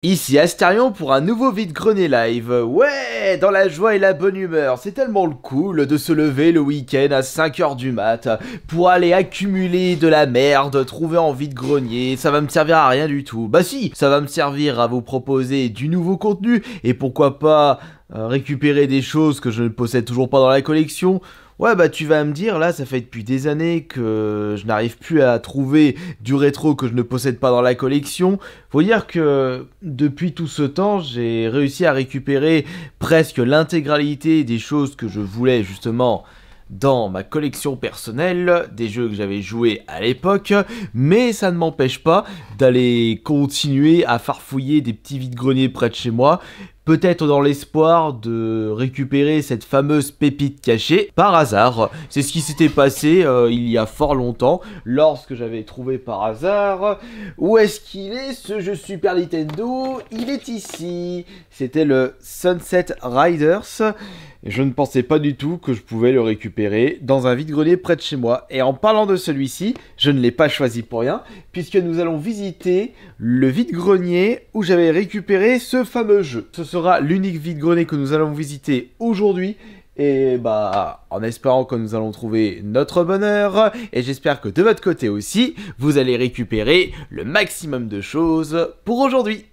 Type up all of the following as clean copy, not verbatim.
Ici Astarion pour un nouveau vide-grenier live. Ouais, dans la joie et la bonne humeur, c'est tellement le cool de se lever le week-end à 5h du mat pour aller accumuler de la merde trouvée en vide-grenier. Ça va me servir à rien du tout. Bah si, ça va me servir à vous proposer du nouveau contenu et pourquoi pas récupérer des choses que je ne possède toujours pas dans la collection. Ouais bah tu vas me dire, là ça fait depuis des années que je n'arrive plus à trouver du rétro que je ne possède pas dans la collection. Faut dire que depuis tout ce temps j'ai réussi à récupérer presque l'intégralité des choses que je voulais justement dans ma collection personnelle, des jeux que j'avais joués à l'époque, mais ça ne m'empêche pas d'aller continuer à farfouiller des petits vides-greniers près de chez moi, peut-être dans l'espoir de récupérer cette fameuse pépite cachée par hasard. C'est ce qui s'était passé il y a fort longtemps, lorsque j'avais trouvé par hasard... Où est-ce qu'il est ce jeu Super Nintendo? Il est ici. C'était le Sunset Riders. Je ne pensais pas du tout que je pouvais le récupérer dans un vide-grenier près de chez moi. Et en parlant de celui-ci, je ne l'ai pas choisi pour rien, puisque nous allons visiter le vide-grenier où j'avais récupéré ce fameux jeu. Ce sera l'unique vide-grenier que nous allons visiter aujourd'hui. Et bah, en espérant que nous allons trouver notre bonheur, et j'espère que de votre côté aussi, vous allez récupérer le maximum de choses pour aujourd'hui.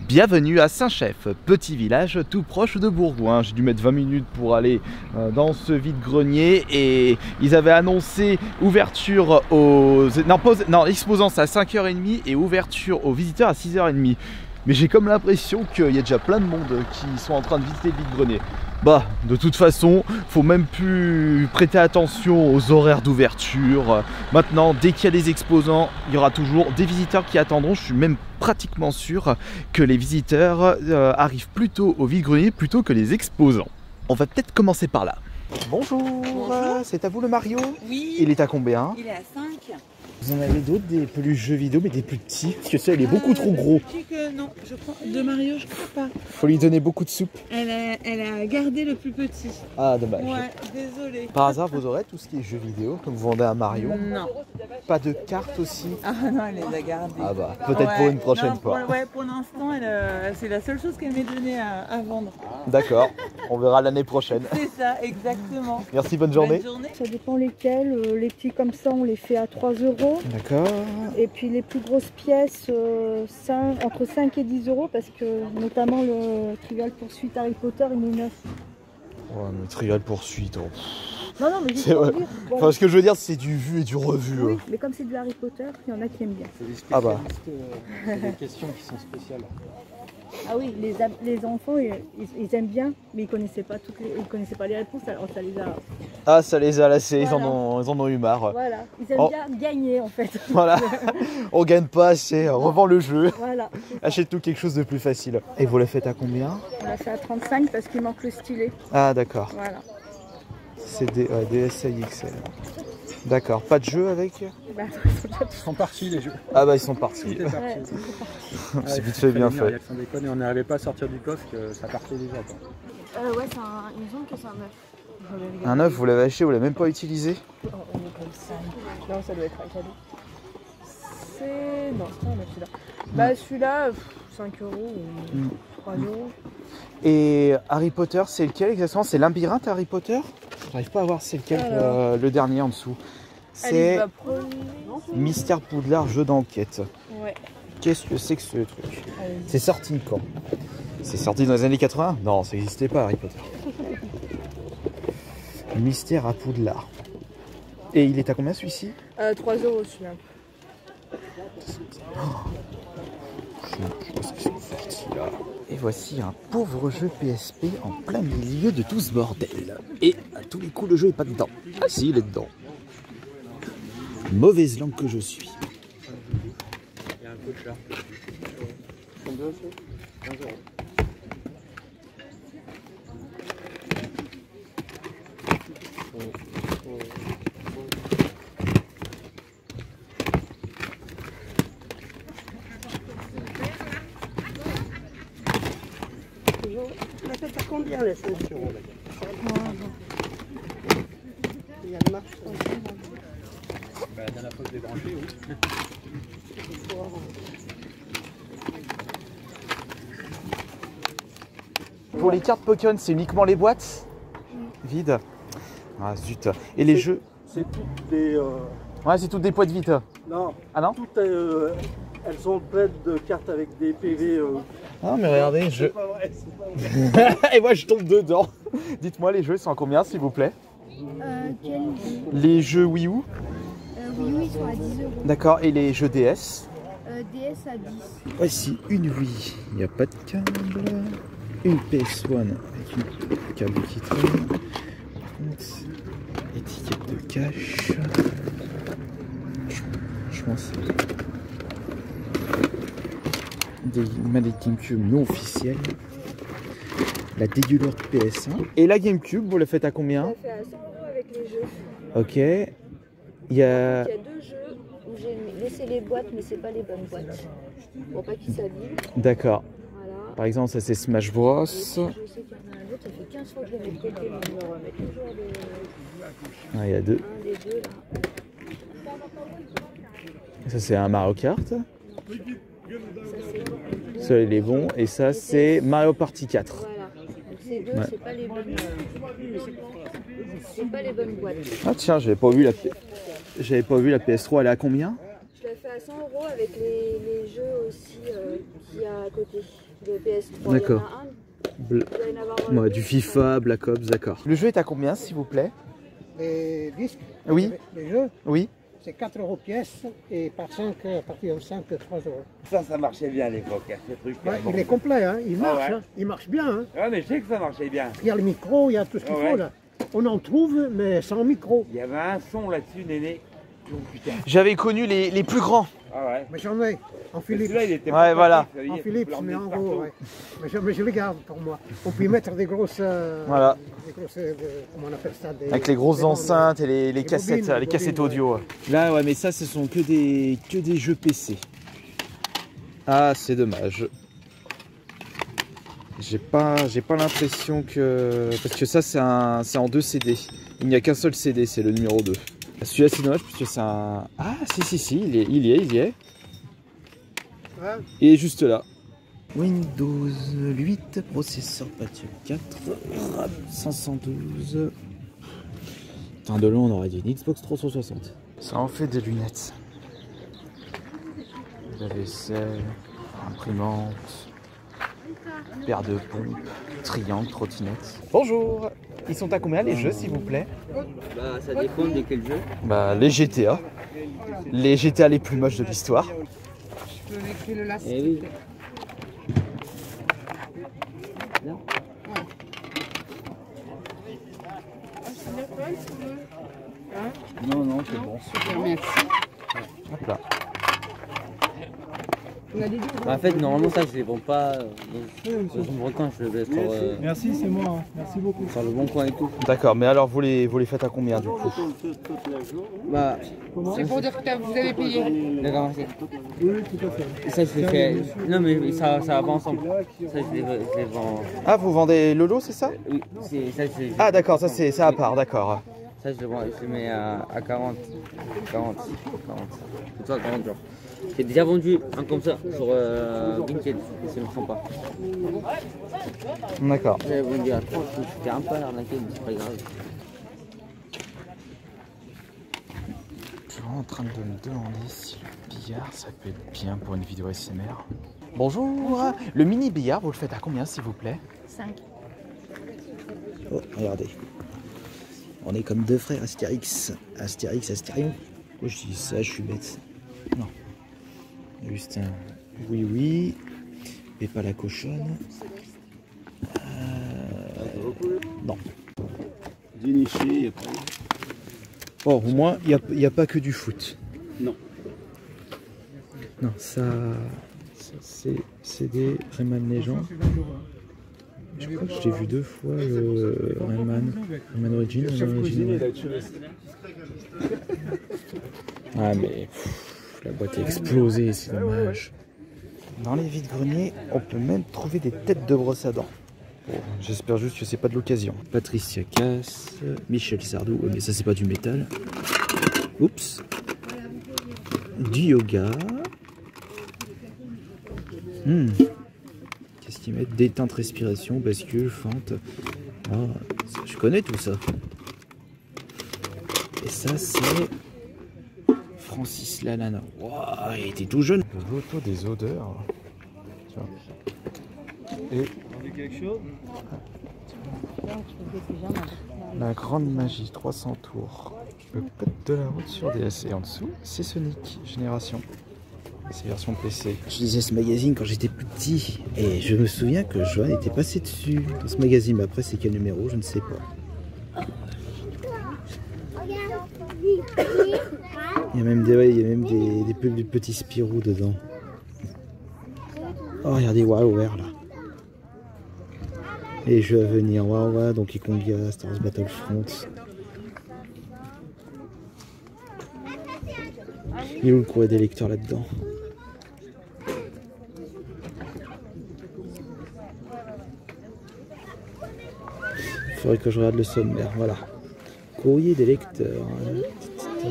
Bienvenue à Saint-Chef, petit village tout proche de Bourgoin. J'ai dû mettre 20 minutes pour aller dans ce vide-grenier et ils avaient annoncé ouverture aux... Non, exposance à 5h30 et ouverture aux visiteurs à 6h30. Mais j'ai comme l'impression qu'il y a déjà plein de monde qui sont en train de visiter le vide-grenier. Bah, de toute façon, faut même plus prêter attention aux horaires d'ouverture. Maintenant, dès qu'il y a des exposants, il y aura toujours des visiteurs qui attendront. Je suis même pratiquement sûr que les visiteurs arrivent plutôt au vide-grenier plutôt que les exposants. On va peut-être commencer par là. Bonjour, c'est à vous le Mario? Oui. Il est à combien? Il est à 5. Vous en avez d'autres, des peluches jeux vidéo, mais des plus petits? Parce que ça, il est beaucoup trop gros. Non, je crois, de Mario, je crois pas. Faut lui donner beaucoup de soupe. Elle a gardé le plus petit. Ah, dommage. Ouais, désolé. Par hasard, vous aurez tout ce qui est jeux vidéo, comme vous vendez à Mario? Non. Pas de cartes aussi? Ah non, elle les a gardées. Ah bah, peut-être pour une prochaine fois. Pour l'instant, c'est la seule chose qu'elle m'ait donnée à vendre. D'accord, on verra l'année prochaine. C'est ça, exactement. Merci, bonne journée. Bonne journée. Ça dépend lesquels. Les petits comme ça, on les fait à 3 €. D'accord. Et puis les plus grosses pièces, entre 5 et 10 € parce que notamment le Trivial Poursuite Harry Potter, il est neuf. Ouais, mais Trivial Poursuite. Oh. Non, mais C'est vrai. bon, Enfin, ce que je veux dire, c'est du vu et du revu. oui, mais comme c'est du Harry Potter, il y en a qui aiment bien. C'est des Ah bah. c'est des questions qui sont spéciales. Ah oui, les enfants, ils aiment bien, mais ils connaissaient pas connaissaient pas les réponses, alors ça les a... Ah, ça les a lassés, Voilà. ils en ont eu marre. Voilà, ils aiment Oh. bien gagner en fait. Voilà, on gagne pas assez, revend le jeu. Voilà. Achète-nous quelque chose de plus facile. Et vous la faites à combien? On l'a fait à 35 parce qu'il manque le stylet. Ah, d'accord. Voilà. C'est des DSi XL. D'accord, pas de jeu avec? Bah, Ils sont partis les jeux. Ah bah, ils sont partis. Tout est parti. ouais. C'est vite fait, bien fait. Sans déconner, on n'arrivait pas à sortir du coffre que ça partait déjà. Quoi. Ouais, il me semble que c'est un neuf. Un œuf, vous l'avez acheté, vous l'avez même pas utilisé? Oh, on est comme ça. Non, ça doit être un cadeau. Non, c'est un neuf celui-là. Bah, celui-là, 5 € ou 3 €. Et Harry Potter, c'est lequel exactement? C'est Labyrinthe Harry Potter? J'arrive pas à voir c'est lequel, le dernier en dessous. C'est Mystère Poudlard, jeu d'enquête. Ouais. Qu'est-ce que c'est que ce truc? C'est sorti quand? C'est sorti dans les années 80? Non, ça n'existait pas Harry Potter. Mystère à Poudlard. Et il est à combien celui-ci? 3 € celui-là. Je pense qu'ils sont sortis là. Et voici un pauvre jeu PSP en plein milieu de tout ce bordel. Et à tous les coups, le jeu est pas dedans. Ah si, il est dedans. Mauvaise langue que je suis. Il y a un coach là. Combien c'est 15 €. La tête combien la ceinture? Il y a le marche. Bah, dans la pause débranchée, oui. Pour les cartes Pokémon, c'est uniquement les boîtes vides? Ah zut. Et les jeux? C'est toutes des... Ouais, c'est toutes des boîtes vides. Non. Ah non? Toutes, elles sont pleines de cartes avec des PV. Ah mais regardez, je... C'est pas vrai, c'est pas vrai. Et moi je tombe dedans. Dites-moi, les jeux ils sont à combien s'il vous plaît? Quel jeu? Les jeux Wii U? Wii U, ils sont à 10 €. D'accord, et les jeux DS? DS à 10. Voici une Wii, il n'y a pas de câble. Une PS1 avec une câble qui traîne. Étiquette de cache. Je pense. Des manettes GameCube non officielles. La dégueuleur PS1. Et la GameCube, vous la faites à combien? Ça fait à 100 € avec les jeux. Ok. Il y a... Il y a 2 jeux où j'ai laissé les boîtes, mais c'est pas les bonnes boîtes. Pour pas qu'ils s'abîment. D'accord. Voilà. Par exemple, ça c'est Smash Bros. Et puis, je sais qu'il y en a un autre, ça fait 15 fois que je le mets de côté, mais je me remets toujours Ah, il y a deux. un des deux là. Ça c'est un Mario Kart. Ça c'est Ça il est bon. Et ça c'est Mario Party 4. voilà. Donc ces deux, Ouais. c'est pas les bonnes. C'est pas les bonnes boîtes. Ah tiens, j'avais pas vu la PS3, elle est à combien? Je l'ai fait à 100 € avec les jeux aussi qu'il y a à côté de PS3. D'accord. Il y en a un, il doit y en avoir Ouais, deux, du FIFA, Black Ops, d'accord. Le jeu est à combien s'il vous plaît? Les disques, Oui. les jeux, Oui. c'est 4 € pièce et par 5, à partir de 5, 3 €. Ça marchait bien à l'époque, hein, ce truc. Ouais, il est complet, hein, il marche, ouais. hein, il marche bien. Hein. Ouais, mais je sais que ça marchait bien. Il y a le micro, il y a tout ce qu'il Ouais. faut là. On en trouve, mais sans micro. Il y avait un son là-dessus, Néné. Oh, putain. J'avais connu les plus grands. Ah ouais. Mais j'en ai, en Mais Philips. celui-là, il était Ouais, voilà. pratique, ça y est, En tu peux Philips, l'emmener mais en partout. gros, ouais. Mais je les garde pour moi. On peut y mettre des grosses. Voilà. Des grosses, comment on appelle ça des, Avec les grosses des bandes. enceintes et les cassettes, bobines, les cassettes bobines, audio. Là ouais, mais ça ce sont que des jeux PC. Ah, c'est dommage. J'ai pas l'impression que... Parce que ça c'est en 2 CD. Il n'y a qu'un seul CD, c'est le numéro 2. Celui-là c'est dommage parce que c'est un... Ah si, il y est. Ouais. Il est juste là. Windows 8, processeur Pentium 4, RAM 512. Putain, de loin on aurait dit une Xbox 360. Ça en fait des lunettes. La vaisselle, imprimante, paire de pompes, triangle, trottinette. Bonjour. Ils sont à combien les jeux s'il vous plaît? Bah, ça dépend de quel jeu. Bah les GTA. Les GTA les plus moches de l'histoire. Eh oui. Non, c'est bon. Hop là. En fait, normalement, ça, je les vends pas dans son breton, je le laisse sur, Merci, c'est moi. Merci beaucoup. sur le bon coin et tout. D'accord, mais alors vous les faites à combien du coup? Bah, C'est pour dire que vous avez payé. d'accord, merci. Oui, tout à fait. Et ça, je les fais. Non, mais ça va pas ensemble. Ça, je les vends. Ah, vous vendez le lot, c'est ça? Oui, ça, Ah d'accord, ça c'est ça à part, d'accord. ça, je le mets à 40. 40. C'est toi, 40 genre. J'ai déjà vendu un comme ça sur Vinted, si je ne me trompe pas. D'accord. J'avais vendu à 30, c'était un peu arnaqué, mais c'est pas grave. Je suis vraiment en train de me demander si le billard ça peut être bien pour une vidéo SMR. Bonjour. Le mini billard, vous le faites à combien s'il vous plaît? 5. Oh, regardez. On est comme deux frères Astérix. Astérion. Oh, je dis ça, je suis bête. Non. Juste un oui, mais pas la cochonne. Non. Déniché, après. Oh, au moins, il n'y a pas que du foot. Non. Non, ça c'est CD Rayman Legend. Je crois que je t'ai vu 2 fois le Rayman Origin. Ah mais pff, la boîte est explosée, c'est dommage. Dans les vides-greniers, on peut même trouver des têtes de brosse à dents. Bon, j'espère juste que c'est pas de l'occasion. Patricia Cass, Michel Sardou, mais ça c'est pas du métal. Oups. Du yoga. Qu'est-ce qu'ils mettent? Détente, respiration, bascule, fente. Oh, ça, je connais tout ça. Et ça c'est Francis Lalanne. Waouh, il était tout jeune. Le loto des odeurs. Tiens. Et la grande magie, 300 tours. Le code de la route sur DS. Et en dessous, c'est Sonic Génération. C'est version PC. Je lisais ce magazine quand j'étais plus petit. Et je me souviens que Joanne était passée dessus. Dans ce magazine. Mais après, c'est quel numéro? Je ne sais pas. Il y a même des petits Spirou dedans. Oh, regardez, WarioWare là. Les jeux à venir, WarioWare, Donkey Konga, Star Wars Battlefront. Il est où le courrier des lecteurs là-dedans? Il faudrait que je regarde le sommaire, voilà. Courrier des lecteurs.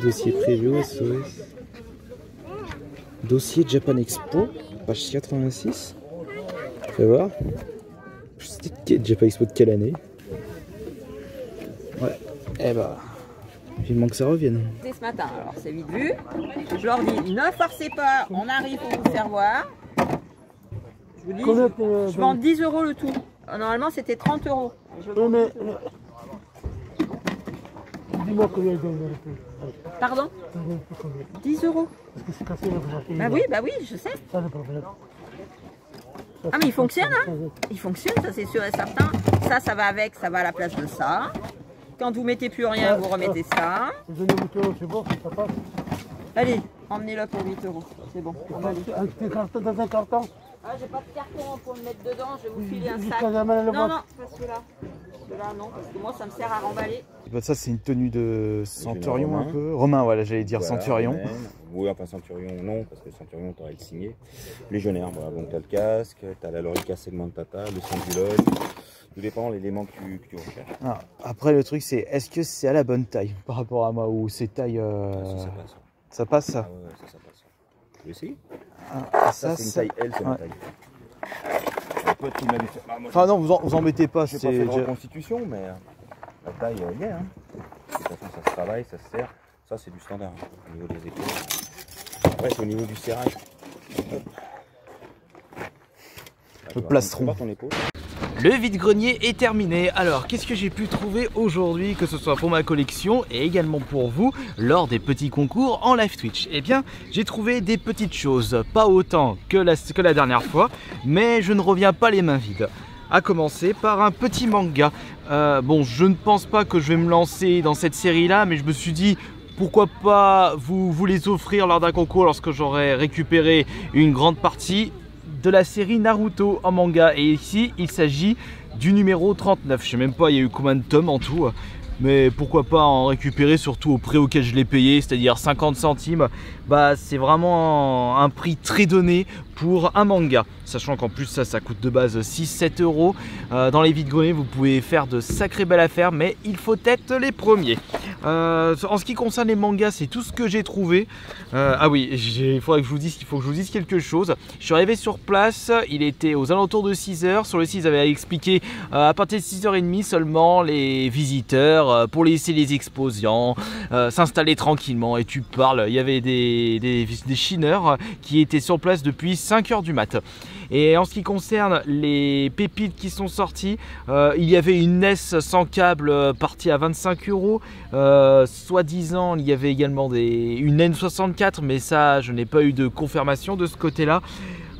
Dossier prévu, SOS. Dossier Japan Expo, page 86. Fais voir. C'était Japan Expo de quelle année? Ouais, eh bah, vivement que ça revienne. Ce matin, alors c'est vite vu. Je leur dis, ne forcez pas, on arrive pour vous faire voir. Je vous dis, je vends 10 € le tout. Normalement, c'était 30 €. Dis-moi combien il donne. Pardon? 10 €. Bah oui, je sais. Ah mais il fonctionne, hein? Il fonctionne, ça c'est sûr et certain. Ça va avec, ça va à la place de ça. Quand vous mettez plus rien, vous remettez ça. C'est bon, ça passe. Allez, emmenez-le pour 8 €. C'est bon, on va aller. Un petit carton dans un carton. Ah, j'ai pas de carton pour le mettre dedans, je vais vous filer un sac. Non, non, pas celui-là. Celui-là, non, parce que moi, ça me sert à remballer. Ça, c'est une tenue de centurion un peu. Romain, voilà, j'allais dire voilà, centurion. Romaine. Oui, enfin centurion, non, parce que centurion, tu aurais le signé. Légionnaire, voilà, donc tu as le casque, tu as la lorica segment de papa, le sanduloge. Tout dépend de l'élément que tu recherches. Ah, après, le truc, c'est est-ce que c'est à la bonne taille par rapport à moi ou c'est taille. Ça passe. Ça passe ça? Ah ouais, ça passe. Tu veux essayer? Ah, ça c'est une taille L, c'est ma taille. Enfin, non, vous embêtez pas. C'est pas fait de reconstitution, mais la taille, elle y est. Hein. De toute façon, ça se travaille, ça se serre. Ça, c'est du standard hein, au niveau des épaules. Après, c'est au niveau du serrage. Le plastron. Le vide-grenier est terminé. Alors, qu'est-ce que j'ai pu trouver aujourd'hui, que ce soit pour ma collection et également pour vous, lors des petits concours en live Twitch? Eh bien, j'ai trouvé des petites choses, pas autant que la dernière fois, mais je ne reviens pas les mains vides. À commencer par un petit manga. Bon, je ne pense pas que je vais me lancer dans cette série-là, mais je me suis dit, pourquoi pas vous les offrir lors d'un concours lorsque j'aurai récupéré une grande partie de la série Naruto en manga. Et ici, il s'agit du numéro 39. Je sais même pas, il y a eu combien de tomes en tout. Mais pourquoi pas en récupérer, surtout au prix auquel je l'ai payé, c'est-à-dire 50 centimes. Bah, c'est vraiment un prix très donné pour un manga. Sachant qu'en plus, ça coûte de base 6-7 €. Dans les vide-greniers, vous pouvez faire de sacrées belles affaires, mais il faut être les premiers. En ce qui concerne les mangas, c'est tout ce que j'ai trouvé. Ah oui, il faut que je vous dise quelque chose. Je suis arrivé sur place, il était aux alentours de 6 h. Sur le site, ils avaient expliqué à partir de 6 h 30 seulement les visiteurs pour laisser les exposants s'installer tranquillement. Et tu parles, il y avait des chineurs qui étaient sur place depuis 5 h du mat. Et en ce qui concerne les pépites qui sont sorties, il y avait une NES sans câble partie à 25 €. Soi-disant, il y avait également une N64, mais ça, je n'ai pas eu de confirmation de ce côté-là.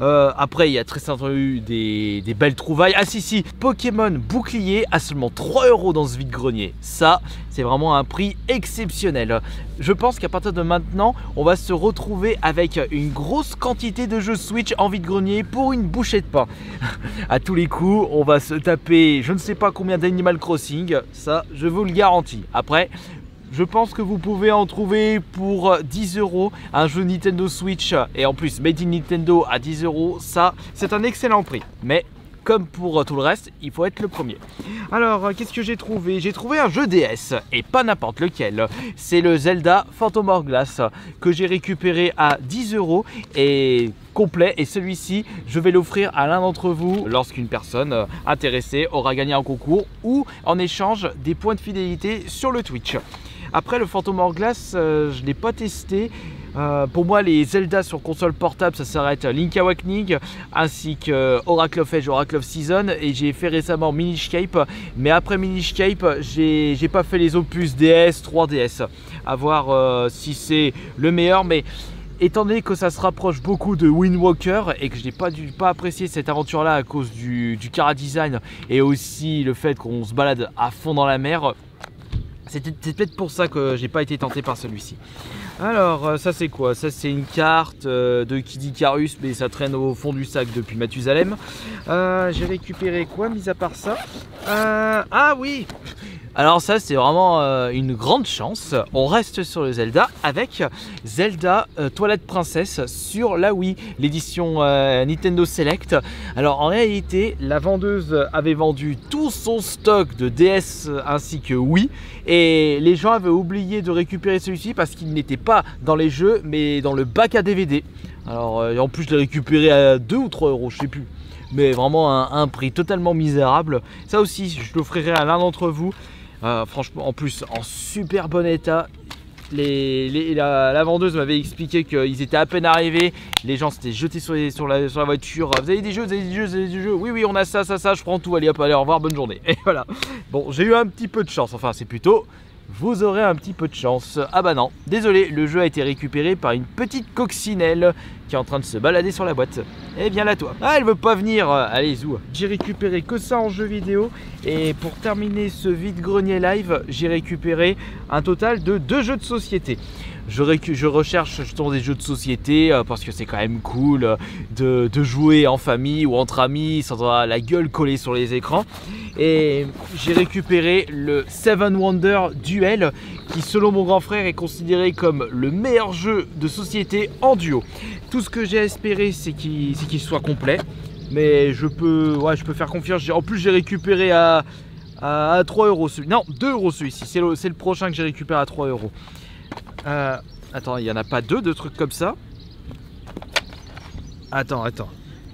Après, il y a très certainement eu des belles trouvailles. Ah si, Pokémon bouclier à seulement 3 € dans ce vide-grenier. Ça, c'est vraiment un prix exceptionnel. Je pense qu'à partir de maintenant, on va se retrouver avec une grosse quantité de jeux Switch en vide-grenier pour une bouchée de pain. À tous les coups, on va se taper je ne sais pas combien d'Animal Crossing. Ça, je vous le garantis. Après, je pense que vous pouvez en trouver pour 10 € un jeu Nintendo Switch et en plus Made in Nintendo à 10 €. Ça, c'est un excellent prix. Mais comme pour tout le reste, il faut être le premier. Alors, qu'est-ce que j'ai trouvé? J'ai trouvé un jeu DS, et pas n'importe lequel. C'est le Zelda Phantom Hourglass, que j'ai récupéré à 10 € et complet. Et celui-ci, je vais l'offrir à l'un d'entre vous lorsqu'une personne intéressée aura gagné un concours ou en échange des points de fidélité sur le Twitch. Après, le Phantom Hourglass, je ne l'ai pas testé. Pour moi, les Zelda sur console portable, ça s'arrête Link Awakening ainsi que Oracle of Age, Oracle of Season, et j'ai fait récemment Minish Cape. Mais après Minish Cape, j'ai pas fait les opus DS, 3DS. À voir si c'est le meilleur, mais étant donné que ça se rapproche beaucoup de Wind Walker et que je n'ai pas apprécié cette aventure là à cause du chara design et aussi le fait qu'on se balade à fond dans la mer, c'est peut-être pour ça que j'ai pas été tenté par celui-ci. Alors ça c'est quoi? Ça c'est une carte de Kid Icarus, mais ça traîne au fond du sac depuis Mathusalem. J'ai récupéré quoi mis à part ça? Ah oui, alors ça c'est vraiment une grande chance. On reste sur le Zelda avec Zelda Twilight Princess sur la Wii, l'édition Nintendo Select. Alors en réalité la vendeuse avait vendu tout son stock de DS ainsi que Wii, et les gens avaient oublié de récupérer celui-ci parce qu'il n'était pas dans les jeux mais dans le bac à DVD. Alors en plus je l'ai récupéré à 2 ou 3 €, je sais plus, mais vraiment un prix totalement misérable. Ça aussi je l'offrirai à l'un d'entre vous. Franchement, en plus en super bon état. La vendeuse m'avait expliqué qu'ils étaient à peine arrivés, les gens s'étaient jetés sur la voiture. Vous avez des jeux, vous avez des jeux, vous avez des jeux? Oui, oui, on a ça, je prends tout, allez hop, allez, au revoir, bonne journée. Et voilà. Bon, j'ai eu un petit peu de chance, enfin c'est plutôt vous aurez un petit peu de chance. Ah bah non, désolé, le jeu a été récupéré par une petite coccinelle qui est en train de se balader sur la boîte. Eh bien là toi. Ah, elle veut pas venir, allez zou. J'ai récupéré que ça en jeu vidéo, et pour terminer ce vide-grenier live, j'ai récupéré un total de 2 jeux de société. Je recherche justement des jeux de société parce que c'est quand même cool de jouer en famille ou entre amis sans avoir la gueule collée sur les écrans. Et j'ai récupéré le Seven Wonders Duel, qui selon mon grand frère est considéré comme le meilleur jeu de société en duo. Tout ce que j'ai espéré c'est qu'il soit complet, mais je peux faire confiance. En plus j'ai récupéré à 3 € celui, non 2 € celui-ci, c'est le prochain que j'ai récupéré à 3 €. Attends, il n'y en a pas de trucs comme ça. Attends.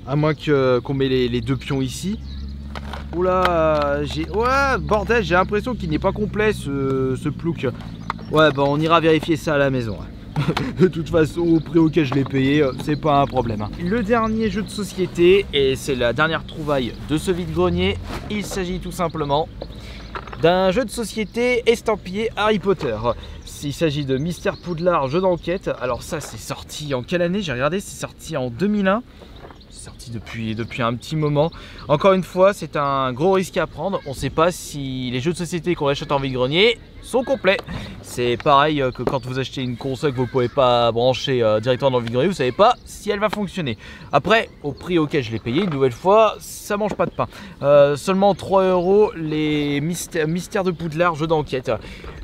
À moins qu'on met les 2 pions ici. Oula, ouais, bordel, j'ai l'impression qu'il n'est pas complet ce plouc. Ouais, bah on ira vérifier ça à la maison. De toute façon, au prix auquel je l'ai payé, c'est pas un problème. Le dernier jeu de société, et c'est la dernière trouvaille de ce vide-grenier, il s'agit tout simplement d'un jeu de société estampillé Harry Potter. Il s'agit de Mystère Poudlard, jeu d'enquête. Alors ça, c'est sorti en quelle année? J'ai regardé, c'est sorti en 2001. C'est sorti depuis un petit moment. Encore une fois, c'est un gros risque à prendre. On ne sait pas si les jeux de société qu'on achète en vide-grenier sont complets. C'est pareil que quand vous achetez une console que vous ne pouvez pas brancher directement dans le vide-grenier, vous ne savez pas si elle va fonctionner. Après, au prix auquel je l'ai payé, une nouvelle fois, ça mange pas de pain. Seulement 3 € les Mystères de Poudlard, jeu d'enquête.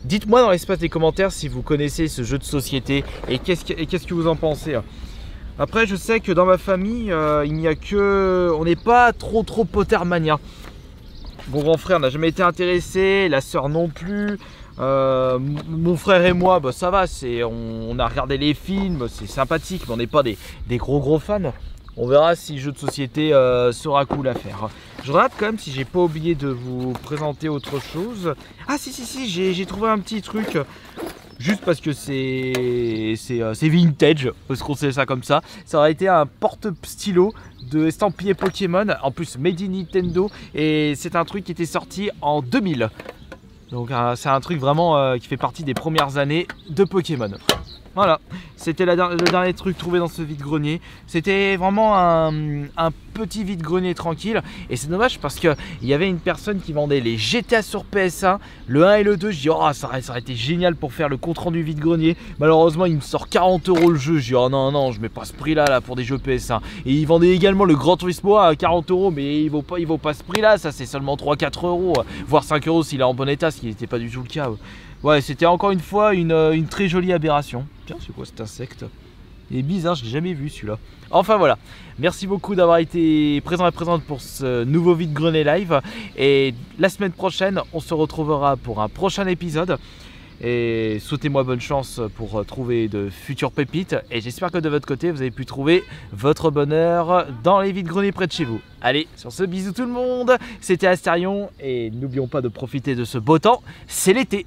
Dites-moi dans l'espace des commentaires si vous connaissez ce jeu de société et qu'est-ce que vous en pensez. Après, je sais que dans ma famille, il n'y a que... On n'est pas trop Pottermania. Mon grand frère n'a jamais été intéressé, la sœur non plus. Mon frère et moi, bah, ça va, on a regardé les films, c'est sympathique, mais on n'est pas des gros fans. On verra si le jeu de société sera cool à faire. Je regarde quand même si j'ai pas oublié de vous présenter autre chose. Ah si, j'ai trouvé un petit truc. Juste parce que c'est vintage, parce qu'on sait ça comme ça. Ça aurait été un porte-stylo de estampillé Pokémon, en plus made in Nintendo, et c'est un truc qui était sorti en 2000. Donc c'est un truc vraiment qui fait partie des premières années de Pokémon. Voilà, c'était le dernier truc trouvé dans ce vide-grenier. C'était vraiment un petit vide-grenier tranquille. Et c'est dommage parce qu'il y avait une personne qui vendait les GTA sur PS1, le 1 et le 2. Je dis, oh, ça aurait été génial pour faire le compte-rendu vide-grenier. Malheureusement, il me sort 40 € le jeu. Je dis, oh non, je mets pas ce prix-là pour des jeux PS1. Et il vendait également le Gran Turismo à 40 €, mais il vaut pas ce prix-là. Ça, c'est seulement 3-4 €, voire 5 € s'il est en bon état, ce qui n'était pas du tout le cas. Ouais, c'était encore une fois une très jolie aberration. Tiens, c'est quoi cet insecte? Il est bizarre, je l'ai jamais vu celui-là. Enfin voilà, merci beaucoup d'avoir été présent et présente pour ce nouveau vide-grenier live. Et la semaine prochaine, on se retrouvera pour un prochain épisode. Et souhaitez-moi bonne chance pour trouver de futures pépites. Et j'espère que de votre côté, vous avez pu trouver votre bonheur dans les vides-greniers près de chez vous. Allez, sur ce, bisous tout le monde. C'était Astérion. Et n'oublions pas de profiter de ce beau temps. C'est l'été.